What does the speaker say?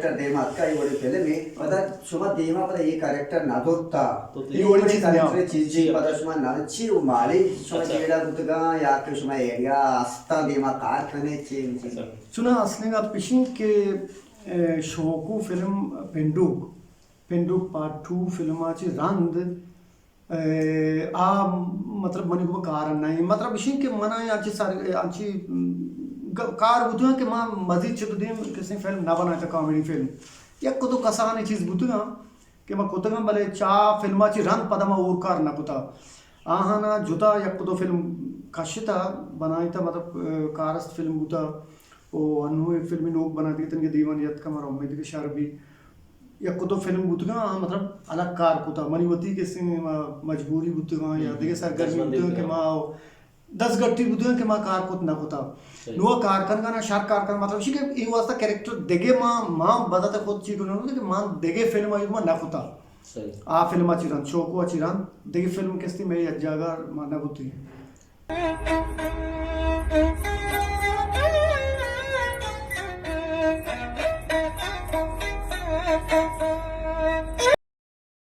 character देमात ही वडी film आहे पदा शुमा देमा पदा ये कॅरेक्टर नादोत्ता ये वडी चीज कॅरेक्टर चीज पदा शुमा नाची माली शुमा जेडा गुतगा या के शुमा एरिया आस्था देमा कारखाने चीज सुना असने का पिशिंग के शोकू फिल्म पेंडुक पार्ट 2 फिल्माची रांद आ मतलब मनी को कारण नाही मतलब इशिंग के मना याची सारी आची कार बुतुगा के मां मजीद चुदीम किसी फिल्म ना बना का कॉमेडी फिल्म या को तो कसाने चीज बुतुगा के मा कोतगा भले चा फिल्माची रांद पदमा और कार ना कुता आहाना जुता या को तो फिल्म काशिता बनाईता मतलब कारस्त फिल्म बुता ओ अनु फिल्म लोग बनाती तन के दीवानियत का मारा उम्मीद के शार भी या को तो फिल्म बुतगा मतलब अलग कार कुता मनीवती के सिंह मजबूरी बुतगा या देखे सरगर्मी बुतगा के मां 10 गट्टी बुतगा के मां कार कुत ना कुता नो कारकन का ना शार कारकन मतलब शी के ई वास्ता कैरेक्टर देगे मां बदाता खुद चीज नो कि मां देगे फिल्म आई मां ना कुता सही आ फिल्म चिरान शोको चिरान देगे फिल्म किस्ती में अज्जागा माना बुती